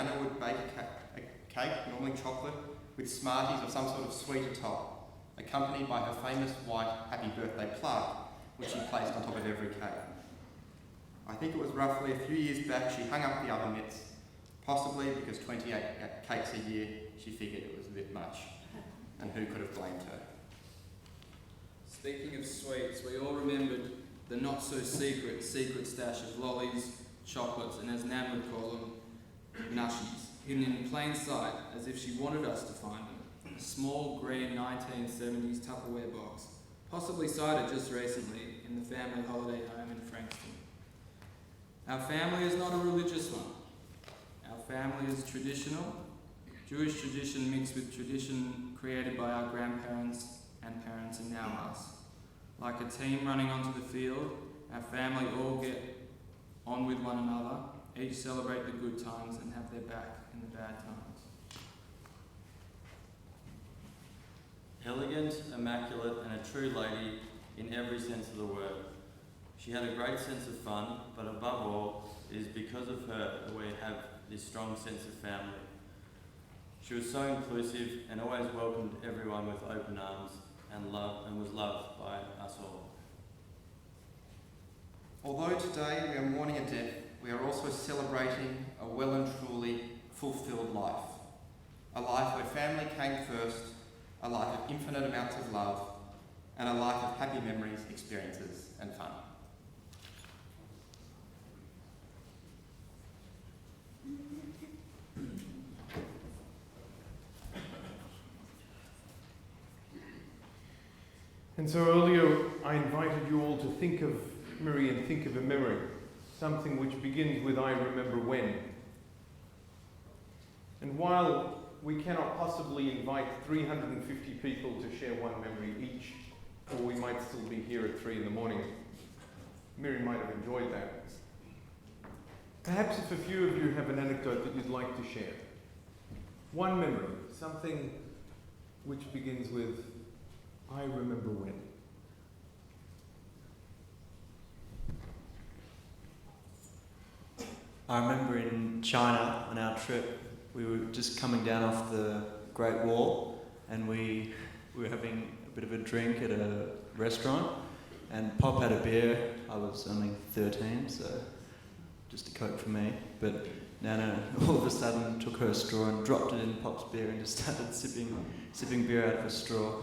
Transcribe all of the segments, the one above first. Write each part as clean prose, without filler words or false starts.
Nana would bake a cake, normally chocolate, with Smarties or some sort of sweet atop, accompanied by her famous white happy birthday plug, which she placed on top of every cake. I think it was roughly a few years back she hung up the other mitts, possibly because 28 cakes a year, she figured it was a bit much, and who could have blamed her? Speaking of sweets, we all remembered the not-so-secret stash of lollies, chocolates, and as Nan would call them, nushies, hidden in plain sight as if she wanted us to find them. A small green 1970s Tupperware box, possibly cited just recently in the family holiday home in Frankston. Our family is not a religious one. Our family is traditional, Jewish tradition mixed with tradition created by our grandparents and parents and now us. Like a team running onto the field, our family all get on with one another, each celebrate the good times and have their back in the bad times. Elegant, immaculate, and a true lady in every sense of the word. She had a great sense of fun, but above all, it is because of her that we have this strong sense of family. She was so inclusive and always welcomed everyone with open arms and was loved by us all. Although today we are mourning a death, we are also celebrating a well and truly fulfilled life. A life where family came first, a life of infinite amounts of love, and a life of happy memories, experiences, and fun. And so earlier I invited you all to think of Mirri and think of a memory, something which begins with I remember when. And while we cannot possibly invite 350 people to share one memory each, or we might still be here at 3 a.m, Miriam might have enjoyed that. Perhaps if a few of you have an anecdote that you'd like to share. One memory, something which begins with I remember when. I remember in China on our trip, we were just coming down off the Great Wall and we were having a bit of a drink at a restaurant and Pop had a beer. I was only 13, so just a Coke for me. But Nana all of a sudden took her straw and dropped it in Pop's beer and just started sipping beer out of a straw.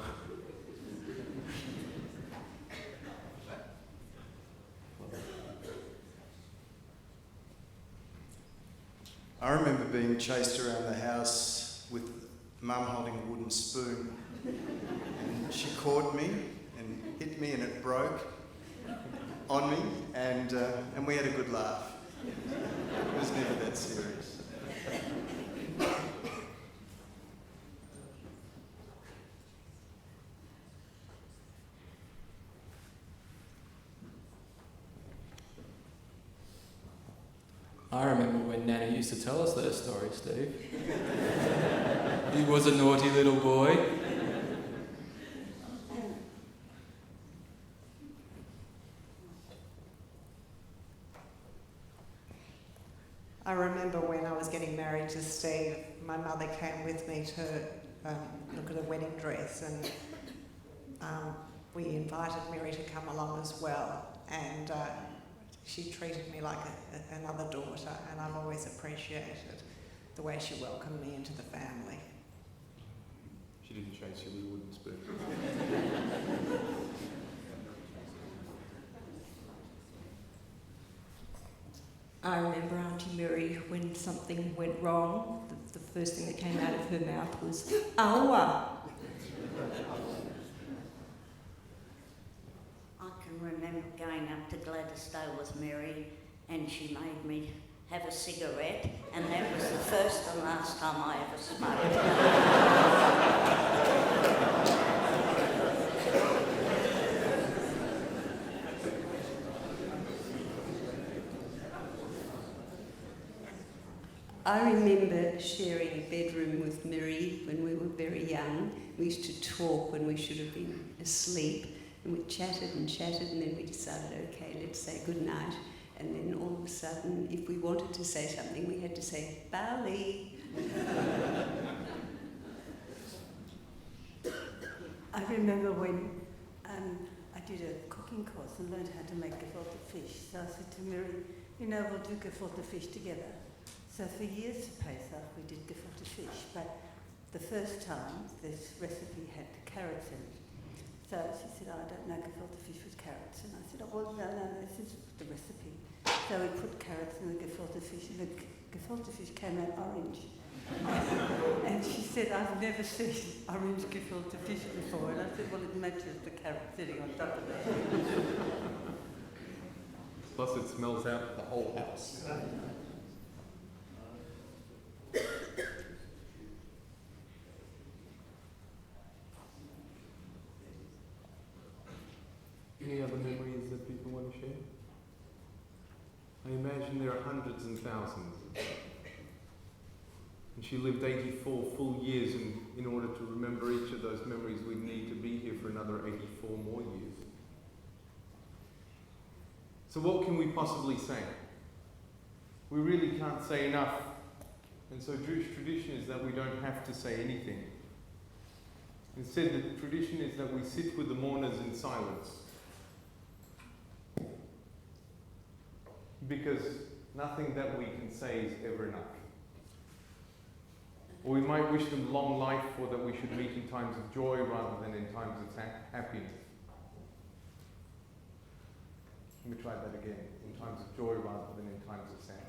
I remember being chased around the house with Mum holding a wooden spoon. And she caught me and hit me and it broke on me and we had a good laugh. It was never that serious. I remember when Nana used to tell us those stories, Steve. He was a naughty little boy. I remember when I was getting married to Steve, my mother came with me to look at a wedding dress, and we invited Mirri to come along as well, and she treated me like another daughter, and I've always appreciated the way she welcomed me into the family. She didn't chase you with a wooden spoon. I remember Auntie Mirri, when something went wrong, the first thing that came out of her mouth was, "Awa." I can remember going up to Gladysdale with Mary and she made me have a cigarette, and that was the first and last time I ever smoked. I remember sharing a bedroom with Mirri when we were very young. We used to talk when we should have been asleep, and we chatted, and then we decided, okay, let's say goodnight. And then all of a sudden, if we wanted to say something, we had to say, Bali. I remember when I did a cooking course and learned how to make gefilte fish. So I said to Mirri, you know, we'll do gefilte fish together. So for years for Pesach, we did gefilte fish. But the first time, this recipe had carrots in it. So she said, oh, I don't know gefilte fish with carrots. And I said, oh, well, no, this is the recipe. So we put carrots in the gefilte fish, and the gefilte fish came out orange. And she said, I've never seen orange gefilte fish before. And I said, well, it matches the carrot sitting on top of it. Plus it smells out the whole house. Any other memories that people want to share? I imagine there are hundreds and thousands. And she lived 84 full years, and in order to remember each of those memories, we'd need to be here for another 84 more years. So what can we possibly say? We really can't say enough. And so Jewish tradition is that we don't have to say anything. Instead, the tradition is that we sit with the mourners in silence. Because nothing that we can say is ever enough. Or we might wish them long life, or that we should meet in times of joy rather than in times of happiness. Let me try that again. In times of joy rather than in times of sadness.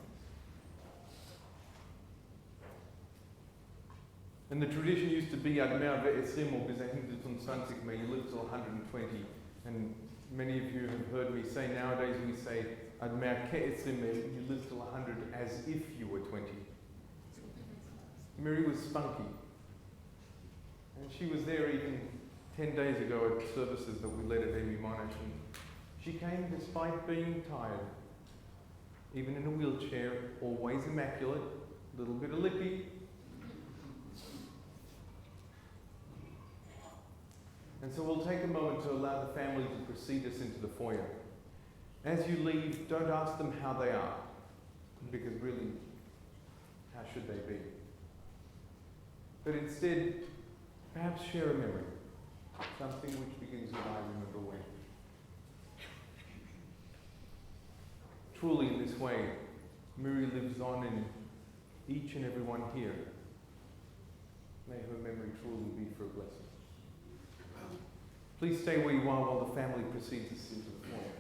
And the tradition used to be, Ad mehr ve'esim, or bis 120, may you live till 120. And many of you have heard me say, nowadays we say, Ad mehr ke'esim, you live till 100 as if you were 20. Mirri was spunky. And she was there even 10 days ago at services that we led at Amy Monash. And she came despite being tired, even in a wheelchair, always immaculate, a little bit of lippy. And so we'll take a moment to allow the family to precede us into the foyer. As you leave, don't ask them how they are, because really, how should they be? But instead, perhaps share a memory, something which begins with I remember when. Truly, in this way, Mirri lives on in each and every one here. May her memory truly be for a blessing. Please stay where you are while the family proceeds us into the foyer.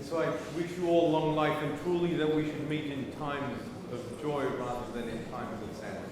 So I wish you all long life, and truly that we should meet in times of joy rather than in times of sadness.